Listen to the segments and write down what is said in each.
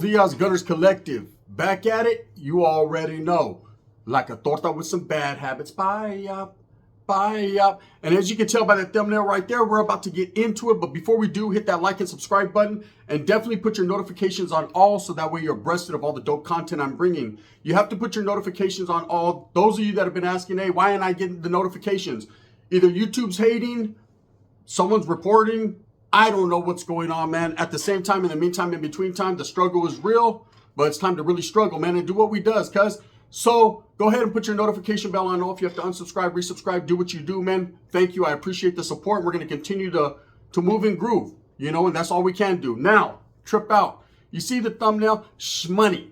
Buenos dias, Gunners Collective. Back at it, you already know. Like a torta with some bad habits. Bye up, bye up. And as you can tell by that thumbnail right there, we're about to get into it. But before we do, hit that like and subscribe button. And definitely put your notifications on all so that way you're abreast of all the dope content I'm bringing. You have to put your notifications on all. Those of you that have been asking, hey, why am I getting the notifications? Either YouTube's hating, someone's reporting, I don't know what's going on, man. At the same time, in the meantime, in between time, the struggle is real, but it's time to really struggle, man, and do what we does, cuz. So go ahead and put your notification bell on off. You have to unsubscribe, resubscribe, do what you do, man. Thank you. I appreciate the support. We're going to continue to move and groove, you know, and that's all we can do. Now, trip out. You see the thumbnail? Shmoney.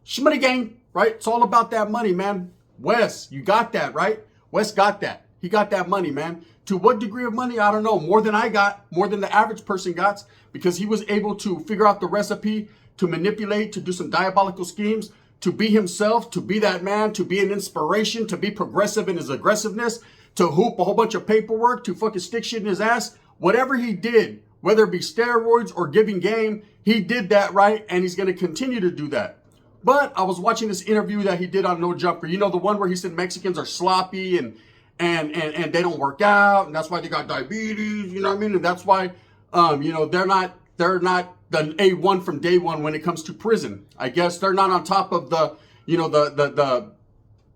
Shmoney gang, right? It's all about that money, man. Wes, you got that, right? Wes got that. He got that money, man. To what degree of money? I don't know. More than I got, more than the average person got, because he was able to figure out the recipe, to manipulate, to do some diabolical schemes, to be himself, to be that man, to be an inspiration, to be progressive in his aggressiveness, to hoop a whole bunch of paperwork, to fucking stick shit in his ass. Whatever he did, whether it be steroids or giving game, he did that, right? And he's going to continue to do that. But I was watching this interview that he did on No Jumper. You know, the one where he said Mexicans are sloppy and they don't work out, and that's why they got diabetes, you know what I mean? And that's why, you know, they're not the A1 from day one when it comes to prison. I guess they're not on top of the, you know, the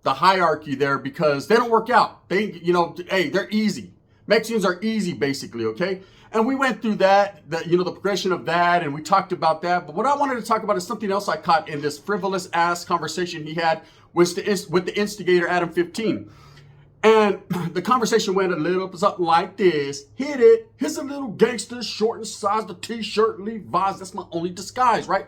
hierarchy there because they don't work out. They, you know, hey, they're easy. Mexicans are easy, basically, okay? And we went through that, you know, the progression of that, and we talked about that. But what I wanted to talk about is something else I caught in this frivolous ass conversation he had with the instigator, Adam 15. And the conversation went a little something like this. Hit it. Here's a little gangster, short in size, the t-shirt, Levi's. That's my only disguise, right?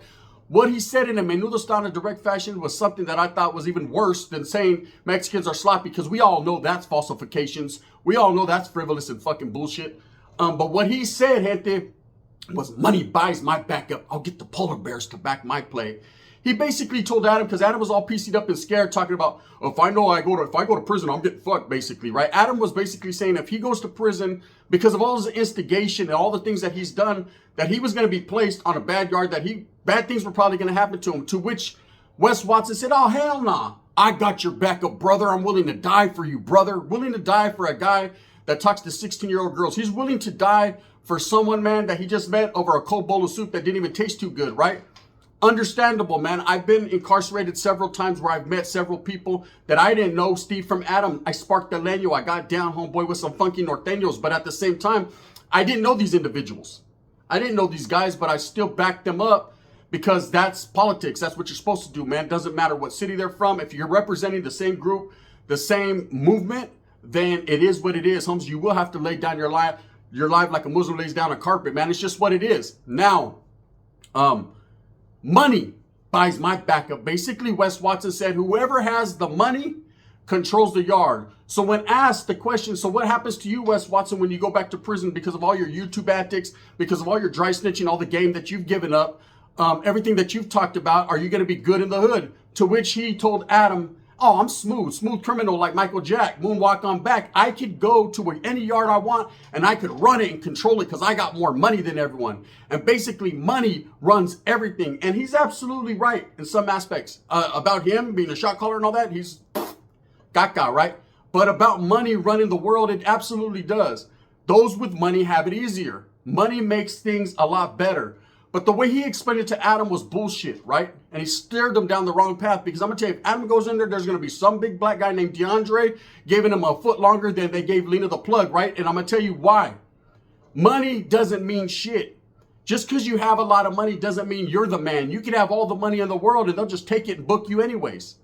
What he said in a menudo style in direct fashion was something that I thought was even worse than saying Mexicans are sloppy, because we all know that's falsifications. We all know that's frivolous and fucking bullshit. But what he said, gente, was money buys my backup. I'll get the polar bears to back my play. He basically told Adam, because Adam was all PC'd up and scared, talking about, if I go to prison, I'm getting fucked, basically, right? Adam was basically saying if he goes to prison because of all his instigation and all the things that he's done, that he was going to be placed on a bad yard, that bad things were probably going to happen to him. To which Wes Watson said, oh, hell nah. I got your backup, brother. I'm willing to die for you, brother. Willing to die for a guy that talks to 16-year-old girls. He's willing to die for someone, man, that he just met over a cold bowl of soup that didn't even taste too good, right? Understandable, man. I've been incarcerated several times where I've met several people that I didn't know. Steve from Adam, I sparked the leño. I got down, homeboy, with some funky norteños. But at the same time, I didn't know these individuals. I didn't know these guys, but I still backed them up because that's politics. That's what you're supposed to do, man. Doesn't matter what city they're from. If you're representing the same group, the same movement, then it is what it is, Holmes. You will have to lay down your life like a Muslim lays down a carpet, man. It's just what it is. Now, money buys my backup. Basically, Wes Watson said, whoever has the money controls the yard. So when asked the question, so what happens to you, Wes Watson, when you go back to prison because of all your YouTube antics, because of all your dry snitching, all the game that you've given up, everything that you've talked about, are you going to be good in the hood? To which he told Adam, oh, I'm smooth criminal like Michael Jack, moonwalk on back. I could go to any yard I want and I could run it and control it because I got more money than everyone. And basically money runs everything. And he's absolutely right in some aspects. About him being a shot caller and all that, he's gaga, right? But about money running the world, it absolutely does. Those with money have it easier. Money makes things a lot better. But the way he explained it to Adam was bullshit, right? And he steered them down the wrong path, because I'm going to tell you, if Adam goes in there, there's going to be some big black guy named DeAndre giving him a foot longer than they gave Lena the plug, right? And I'm going to tell you why. Money doesn't mean shit. Just because you have a lot of money doesn't mean you're the man. You could have all the money in the world and they'll just take it and book you anyways.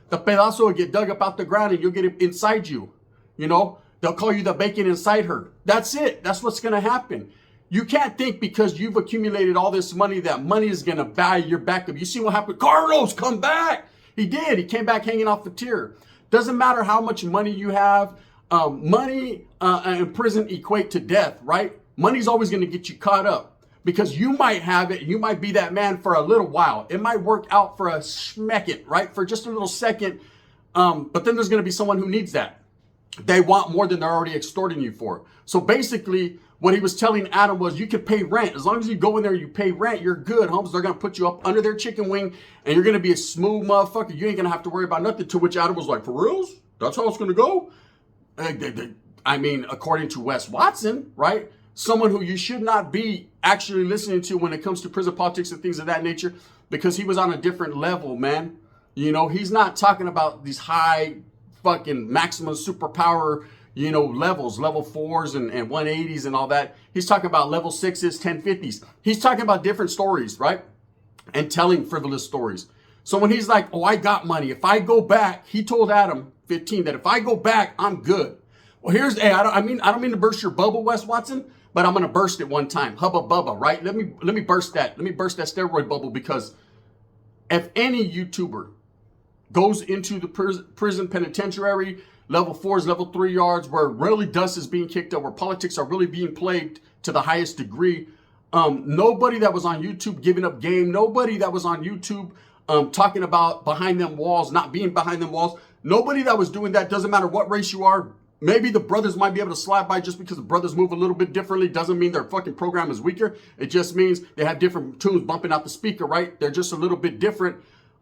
The pedazo will get dug up out the ground and you'll get it inside you. You know, they'll call you the bacon inside her. That's it. That's what's going to happen. You can't think because you've accumulated all this money that money is going to buy your backup. You see what happened? Carlos, come back. He did. He came back hanging off the tier. Doesn't matter how much money you have. Money and prison equate to death, right? Money's always going to get you caught up because you might have it. You might be that man for a little while. It might work out for a schmecket, right? For just a little second. But then there's going to be someone who needs that. They want more than they're already extorting you for. So basically, What he was telling Adam was, you can pay rent. As long as you go in there and you pay rent, you're good, homes. They're going to put you up under their chicken wing, and you're going to be a smooth motherfucker. You ain't going to have to worry about nothing. To which Adam was like, for reals? That's how it's going to go? I mean, according to Wes Watson, right? Someone who you should not be actually listening to when it comes to prison politics and things of that nature, because he was on a different level, man. You know, he's not talking about these high fucking maximum superpower, you know, levels, level 4s and 180s and all that. He's talking about level 6s, 1050s. He's talking about different stories, right? And telling frivolous stories. So when he's like, oh, I got money. If I go back, he told Adam 15 that if I go back, I'm good. Well, here's, hey, I don't mean to burst your bubble, Wes Watson, but I'm going to burst it one time. Hubba bubba, right? Let me burst that. Let me burst that steroid bubble, because if any YouTuber goes into the prison penitentiary, level 4s, level 3 yards, where really dust is being kicked up, where politics are really being played to the highest degree. Nobody that was on YouTube giving up game, nobody that was on YouTube talking about behind them walls, not being behind them walls, nobody that was doing that, doesn't matter what race you are. Maybe the brothers might be able to slide by just because the brothers move a little bit differently. Doesn't mean their fucking program is weaker. It just means they have different tunes bumping out the speaker, right? They're just a little bit different.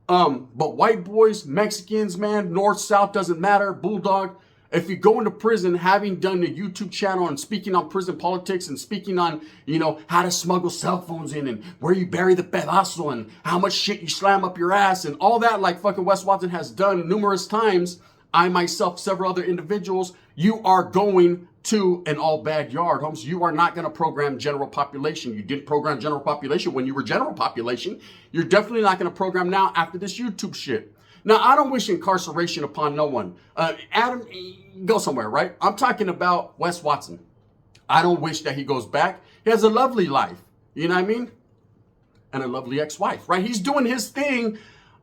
But white boys, Mexicans, man, north, south, doesn't matter. Bulldog. If you go into prison, having done the YouTube channel and speaking on prison politics and speaking on, you know, how to smuggle cell phones in and where you bury the pedazo and how much shit you slam up your ass and all that, like fucking Wes Watson has done numerous times, I myself, several other individuals, you are going to an all bad yard, homes. You are not going to program general population. You didn't program general population when you were general population. You're definitely not going to program now after this YouTube shit. Now, I don't wish incarceration upon no one. Adam, go somewhere, right? I'm talking about Wes Watson. I don't wish that he goes back. He has a lovely life. You know what I mean? And a lovely ex-wife, right? He's doing his thing.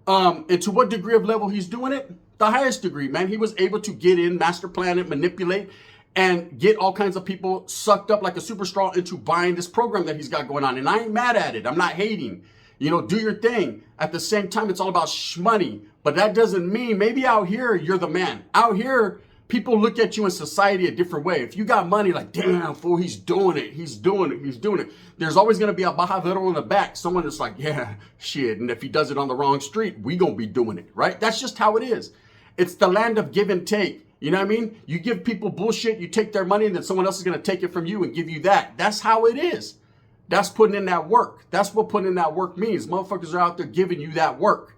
And to what degree of level he's doing it? The highest degree, man. He was able to get in, master plan it, manipulate, and get all kinds of people sucked up like a super straw into buying this program that he's got going on. And I ain't mad at it. I'm not hating. You know, do your thing. At the same time, it's all about shmoney. But that doesn't mean, maybe out here, you're the man. Out here, people look at you in society a different way. If you got money, like, damn, fool, he's doing it. He's doing it. He's doing it. There's always going to be a bajadero in the back. Someone that's like, yeah, shit. And if he does it on the wrong street, we going to be doing it, right? That's just how it is. It's the land of give and take. You know what I mean? You give people bullshit, you take their money, and then someone else is going to take it from you and give you that. That's how it is. That's putting in that work. That's what putting in that work means. Motherfuckers are out there giving you that work.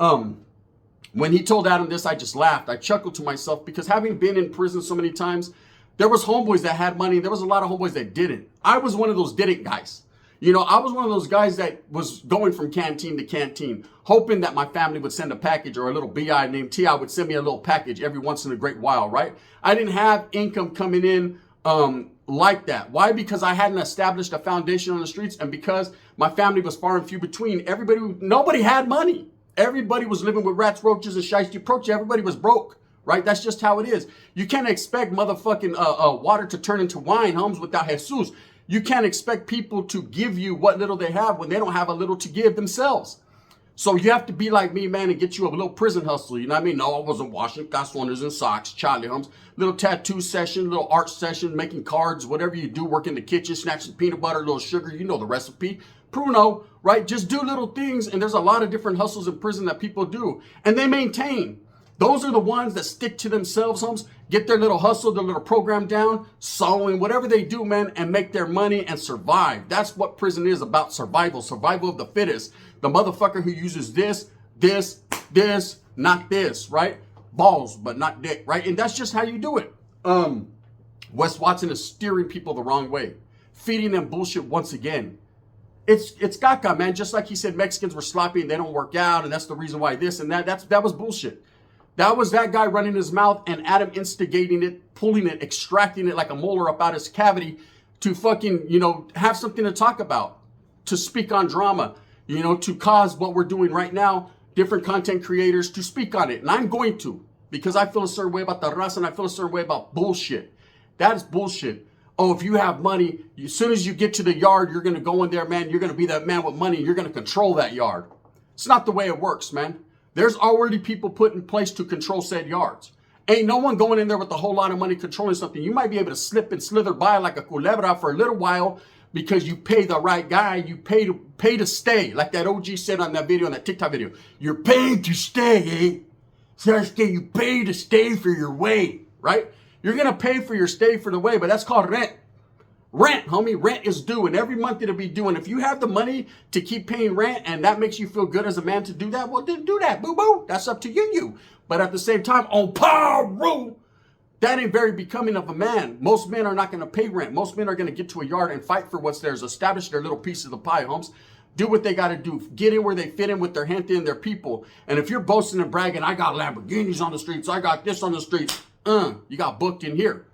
When he told Adam this, I just laughed. I chuckled to myself because having been in prison so many times, there was homeboys that had money. There was a lot of homeboys that didn't. I was one of those didn't guys. You know, I was one of those guys that was going from canteen to canteen, hoping that my family would send a package, or a little BI named T.I. would send me a little package every once in a great while, right? I didn't have income coming in like that. Why? Because I hadn't established a foundation on the streets, and because my family was far and few between. Nobody had money. Everybody was living with rats, roaches, and shiesty approach. Everybody was broke, right? That's just how it is. You can't expect motherfucking water to turn into wine, homes, without Jesus. You can't expect people to give you what little they have when they don't have a little to give themselves. So you have to be like me, man, and get you a little prison hustle. You know what I mean? No, I wasn't washing calzones and socks, Charlie Holmes. Little tattoo session, little art session, making cards, whatever you do, work in the kitchen, snatch some peanut butter, a little sugar. You know the recipe. Pruno, right? Just do little things. And there's a lot of different hustles in prison that people do. And they maintain. Those are the ones that stick to themselves, homes, get their little hustle, their little program down, sewing, whatever they do, man, and make their money and survive. That's what prison is about, survival of the fittest. The motherfucker who uses this, not this, right? Balls, but not dick, right? And that's just how you do it. Wes Watson is steering people the wrong way, feeding them bullshit once again. It's caca, man. Just like he said, Mexicans were sloppy and they don't work out, and that's the reason why this and that. That was bullshit. That was that guy running his mouth and Adam instigating it, pulling it, extracting it like a molar up out his cavity to fucking, you know, have something to talk about, to speak on drama, you know, to cause what we're doing right now, different content creators to speak on it. And I'm going to, because I feel a certain way about the raza and I feel a certain way about bullshit. That is bullshit. Oh, if you have money, as soon as you get to the yard, you're going to go in there, man. You're going to be that man with money. You're going to control that yard. It's not the way it works, man. There's already people put in place to control said yards. Ain't no one going in there with a whole lot of money controlling something. You might be able to slip and slither by like a culebra for a little while because you pay the right guy. You pay to stay. Like that OG said on that video, on that TikTok video. You're paying to stay, eh? Sasuke, you pay to stay for your way, right? You're going to pay for your stay for the way, but that's called rent. Rent, homie, rent is due, and every month it'll be due. And if you have the money to keep paying rent and that makes you feel good as a man to do that, well, then do that, boo-boo. That's up to you. But at the same time, on power, that ain't very becoming of a man. Most men are not going to pay rent. Most men are going to get to a yard and fight for what's theirs, establish their little piece of the pie, homes. Do what they got to do. Get in where they fit in with their gente and their people. And if you're boasting and bragging, I got Lamborghinis on the streets, I got this on the streets, you got booked in here.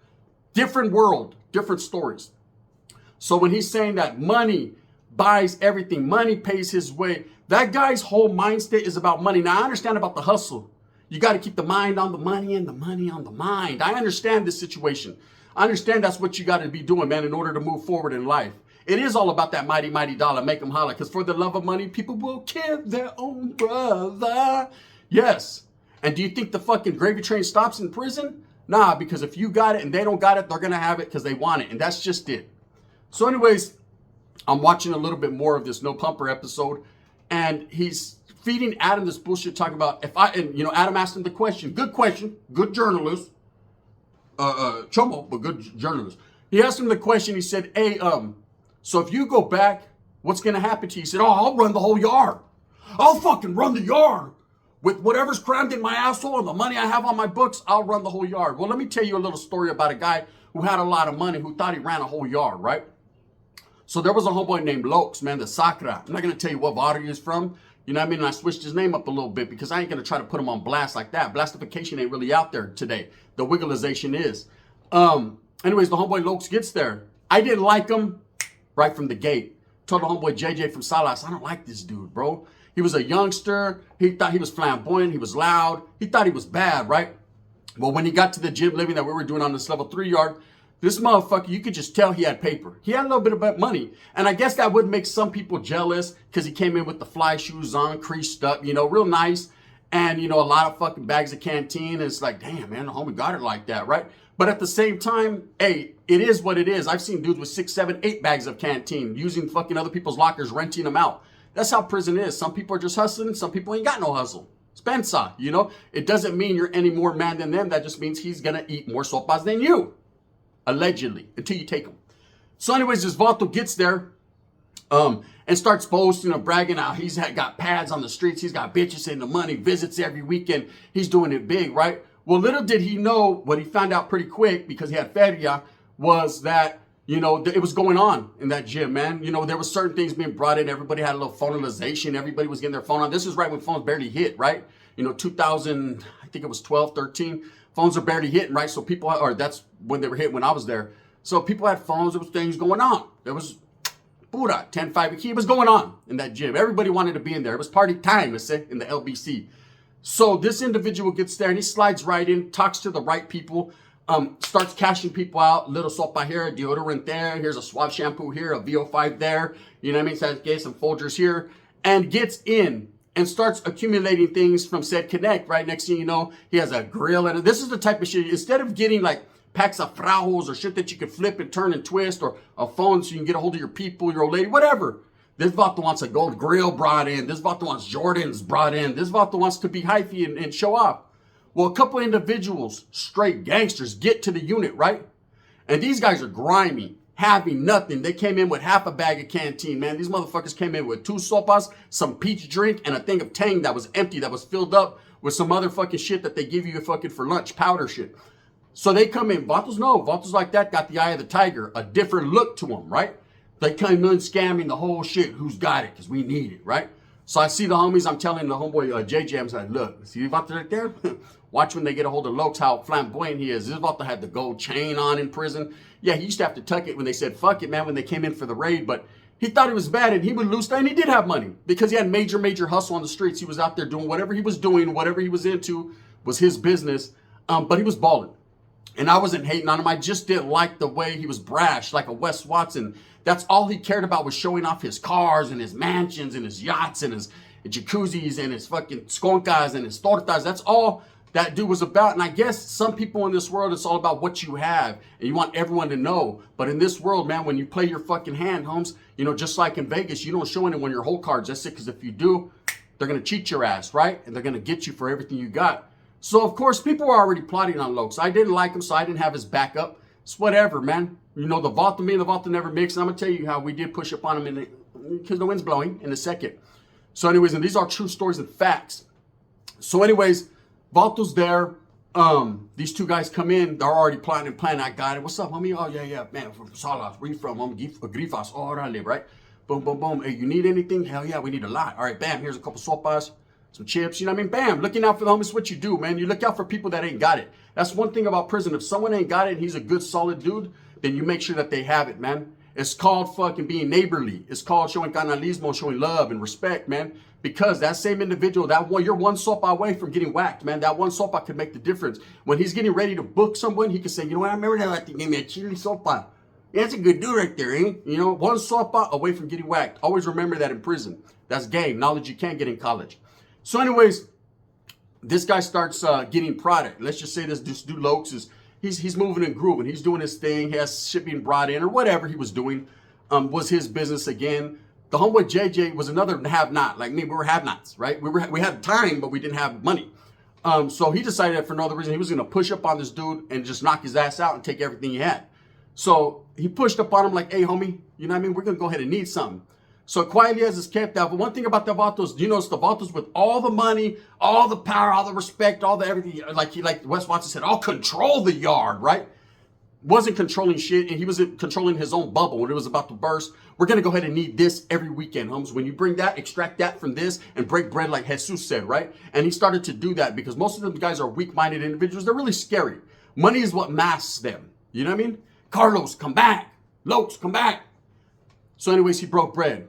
Different world, different stories. So when he's saying that money buys everything, money pays his way, that guy's whole mind state is about money. Now, I understand about the hustle. You got to keep the mind on the money and the money on the mind. I understand this situation. I understand that's what you got to be doing, man, in order to move forward in life. It is all about that mighty, mighty dollar. Make them holler. Because for the love of money, people will kill their own brother. Yes. And do you think the fucking gravy train stops in prison? Nah, because if you got it and they don't got it, they're going to have it because they want it. And that's just it. So anyways, I'm watching a little bit more of this No Pumper episode. And he's feeding Adam this bullshit talking about Adam asked him the question. Good question. Good journalist. Chomo, but good journalist. He asked him the question. He said, hey, so if you go back, what's going to happen to you? He said, I'll run the whole yard. I'll fucking run the yard. With whatever's crammed in my asshole and the money I have on my books, I'll run the whole yard. Well, let me tell you a little story about a guy who had a lot of money who thought he ran a whole yard, right? So there was a homeboy named Lokes, man, the Sakra. I'm not going to tell you what body he's from. You know what I mean? And I switched his name up a little bit because I ain't going to try to put him on blast like that. Blastification ain't really out there today. The wiggleization is. Anyways, the homeboy Lokes gets there. I didn't like him right from the gate. Told the homeboy JJ from Salas, I don't like this dude, bro. He was a youngster. He thought he was flamboyant. He was loud. He thought he was bad, right? Well, when he got to the gym living that we were doing on this level 3 yard, this motherfucker, you could just tell he had paper. He had a little bit of money. And I guess that would make some people jealous because he came in with the fly shoes on, creased up, real nice. And, a lot of fucking bags of canteen. And it's like, damn, man, the homie got it like that, right? But at the same time, hey, it is what it is. I've seen dudes with 6, 7, 8 bags of canteen using fucking other people's lockers, renting them out. That's how prison is. Some people are just hustling. Some people ain't got no hustle. Spencer, It doesn't mean you're any more man than them. That just means he's going to eat more sopas than you. Allegedly. Until you take him. So anyways, this Vato gets there and starts boasting and bragging out. He's got pads on the streets. He's got bitches in the money. Visits every weekend. He's doing it big, right? Well, little did he know, what he found out pretty quick because he had feria, was that it was going on in that gym, man. There was certain things being brought in. Everybody had a little phonalization. Everybody was getting their phone on. This is right when phones barely hit, right? 2000, I think it was 12, 13. Phones are barely hitting, right? So that's when they were hit when I was there. So people had phones. There was things going on. There was, 10-5. It was going on in that gym. Everybody wanted to be in there. It was party time, let's say, in the LBC. So this individual gets there and he slides right in, talks to the right people. Starts cashing people out, little sopa here, a deodorant there, here's a Suave shampoo here, a VO5 there, So get some Folgers here, and gets in and starts accumulating things from said Connect. Right next thing you know, he has a grill, and this is the type of shit. Instead of getting like packs of frajos or shit that you can flip and turn and twist, or a phone so you can get a hold of your people, your old lady, whatever. This Vato wants a gold grill brought in. This Vato wants Jordans brought in. This Vato wants to be hyphy and show off. Well, a couple individuals, straight gangsters, get to the unit, right? And these guys are grimy, having nothing. They came in with half a bag of canteen, man. These motherfuckers came in with 2 sopas, some peach drink, and a thing of Tang that was empty, that was filled up with some other fucking shit that they give you fucking for lunch, powder shit. So they come in. Vatos like that got the eye of the tiger, a different look to them, right? They come in scamming the whole shit. Who's got it? Because we need it, right? So I see the homies. I'm telling the homeboy JJ, I'm like, look, see Vato right there? Watch when they get a hold of Lokes how flamboyant he is. This Vato had the gold chain on in prison. Yeah, he used to have to tuck it when they said, fuck it, man, when they came in for the raid. But he thought it was bad, and he would lose, and he did have money because he had major hustle on the streets. He was out there doing whatever he was doing, whatever he was into was his business, but he was balling. And I wasn't hating on him. I just didn't like the way he was brash, like a Wes Watson. That's all he cared about was showing off his cars and his mansions and his yachts and his jacuzzis and his fucking skonkas and his tortas. That's all that dude was about. And I guess some people in this world, it's all about what you have and you want everyone to know. But in this world, man, when you play your fucking hand, Holmes, you know, just like in Vegas, you don't show anyone your whole cards. That's it. Because if you do, they're going to cheat your ass, right? And they're going to get you for everything you got. So, of course, people were already plotting on Lokes. I didn't like him, so I didn't have his backup. It's whatever, man. You know, the Vault and me and the Vault never mix. And I'm going to tell you how we did push up on him because the wind's blowing in a second. So anyways, and these are true stories and facts. So anyways, Vaulto's there. These two guys come in. They're already plotting and planning. I got it. What's up, homie? Oh, yeah, man. From Salas. Where you from? I'm Grifas. Oh, where I live, right? Boom, boom, boom. Hey, you need anything? Hell yeah, we need a lot. All right, bam. Here's a couple sopas, some chips. You know what I mean? Bam. Looking out for the homies. What you do, man. You look out for people that ain't got it. That's one thing about prison. If someone ain't got it and he's a good, solid dude, then you make sure that they have it, man. It's called fucking being neighborly. It's called showing canalismo, showing love and respect, man. Because that same individual, you're one sopa away from getting whacked, man. That one sopa could make the difference. When he's getting ready to book someone, he can say, you know what, I remember that like they gave me a chili sopa. Yeah, that's a good dude right there, eh? You know, one sopa away from getting whacked. Always remember that in prison. That's game, knowledge you can't get in college. So anyways, this guy starts getting product. Let's just say this dude Lokes is, he's moving and grooving. He's doing his thing. He has shit being brought in or whatever he was doing. Was his business again. The homeboy JJ was another have-not. Like me, we were have-nots, right? We had time, but we didn't have money. So he decided that for no other reason, he was going to push up on this dude and just knock his ass out and take everything he had. So he pushed up on him like, hey, homie, you know what I mean? We're going to go ahead and need something. So quietly as it's kept out. But one thing about the Vatos, you notice the Vatos with all the money, all the power, all the respect, all the everything, like Wes Watson said, I'll control the yard, right? Wasn't controlling shit, and he wasn't controlling his own bubble when it was about to burst. We're going to go ahead and need this every weekend, Holmes. When you bring that, extract that from this, and break bread like Jesus said, right? And he started to do that because most of them guys are weak-minded individuals. They're really scary. Money is what masks them. You know what I mean? Carlos, come back. Lokes, come back. So anyways, he broke bread.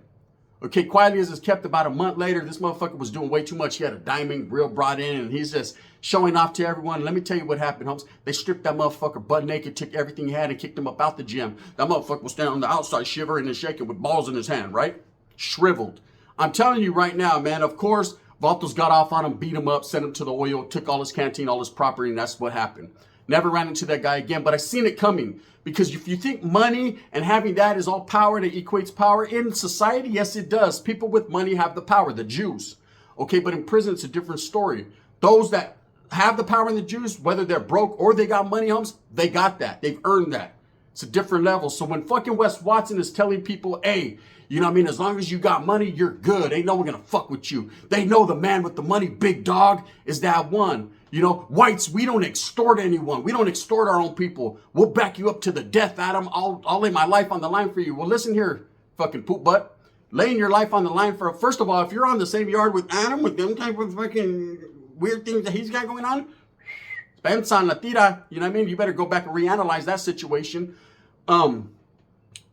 Okay, quietly as it's kept, about a month later, this motherfucker was doing way too much. He had a diamond grill brought in, and he's just showing off to everyone. Let me tell you what happened, Holmes. They stripped that motherfucker butt naked, took everything he had, and kicked him up out the gym. That motherfucker was standing on the outside, shivering and shaking with balls in his hand, right? Shriveled. I'm telling you right now, man, of course, Vatos got off on him, beat him up, sent him to the oil, took all his canteen, all his property, and that's what happened. Never ran into that guy again, but I seen it coming. Because if you think money and having that is all power, that equates power in society, yes, it does. People with money have the power, the juice. Okay, but in prison, it's a different story. Those that have the power and the juice, whether they're broke or they got money, Holmes, they got that. They've earned that. It's a different level. So when fucking Wes Watson is telling people, hey, you know what I mean? As long as you got money, you're good. Ain't no one gonna fuck with you. They know the man with the money, big dog, is that one. You know, whites, we don't extort anyone. We don't extort our own people. We'll back you up to the death, Adam. I'll lay my life on the line for you. Well, listen here, fucking poop butt. Laying your life on the line for, first of all, if you're on the same yard with Adam, with them type of fucking weird things that he's got going on, pensa la tira, you know what I mean? You better go back and reanalyze that situation.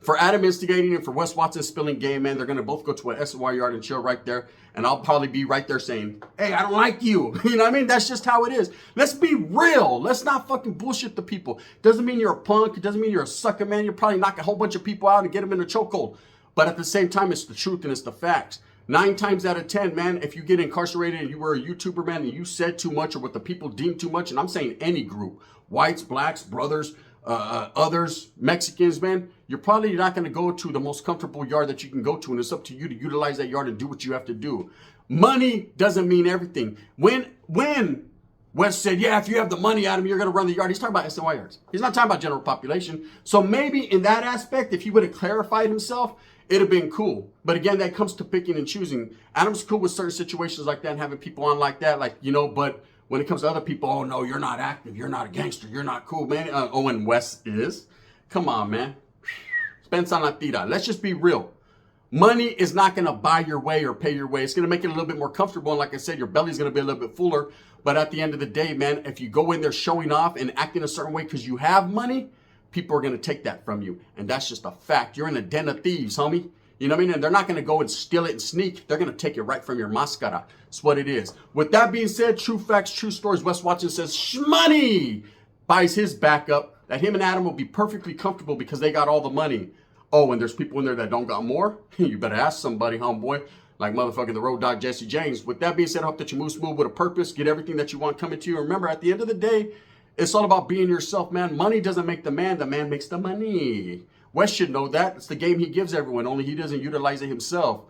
For Adam instigating and for Wes Watson spilling game, man, they're going to both go to an SY yard and chill right there. And I'll probably be right there saying, hey, I don't like you. You know what I mean? That's just how it is. Let's be real. Let's not fucking bullshit the people. Doesn't mean you're a punk. It doesn't mean you're a sucker, man. You'll probably knock a whole bunch of people out and get them in a chokehold. But at the same time, it's the truth and it's the facts. 9 times out of 10, man, if you get incarcerated and you were a YouTuber, man, and you said too much or what the people deem too much, and I'm saying any group, whites, blacks, brothers, others, Mexicans, man, you're probably not going to go to the most comfortable yard that you can go to, and it's up to you to utilize that yard and do what you have to do. Money doesn't mean everything. When Wes said, yeah, if you have the money, Adam, you're going to run the yard, he's talking about SNY yards. He's not talking about general population. So maybe in that aspect, if he would have clarified himself, it'd have been cool. But again, that comes to picking and choosing. Adam's cool with certain situations like that and having people on like that, like, you know, but when it comes to other people, oh, no, you're not active. You're not a gangster. You're not cool, man. And Wes is. Come on, man. Pensa la tira. Let's just be real. Money is not going to buy your way or pay your way. It's going to make it a little bit more comfortable. And like I said, your belly's going to be a little bit fuller. But at the end of the day, man, if you go in there showing off and acting a certain way because you have money, people are going to take that from you. And that's just a fact. You're in a den of thieves, homie. You know what I mean? And they're not going to go and steal it and sneak. They're going to take it right from your mascara. That's what it is. With that being said, true facts, true stories. Wes Watson says, shmoney, buys his backup, that him and Adam will be perfectly comfortable because they got all the money. Oh, and there's people in there that don't got more? You better ask somebody, homeboy. like motherfucking the Road Dog Jesse James. With that being said, I hope that you move smooth with a purpose, get everything that you want coming to you. Remember, at the end of the day, it's all about being yourself, man. Money doesn't make the man makes the money. Wes should know that. It's the game he gives everyone, only he doesn't utilize it himself.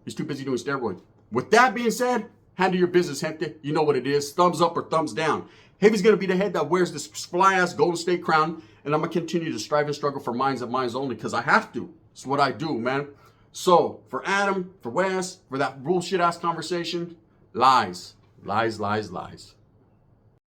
He's too busy doing steroids. With that being said, handle your business, gente. You know what it is. Thumbs up or thumbs down. Heavy's going to be the head that wears this fly-ass Golden State crown, and I'm going to continue to strive and struggle for minds and minds only because I have to. It's what I do, man. So, for Adam, for Wes, for that bullshit-ass conversation, lies, lies, lies, lies.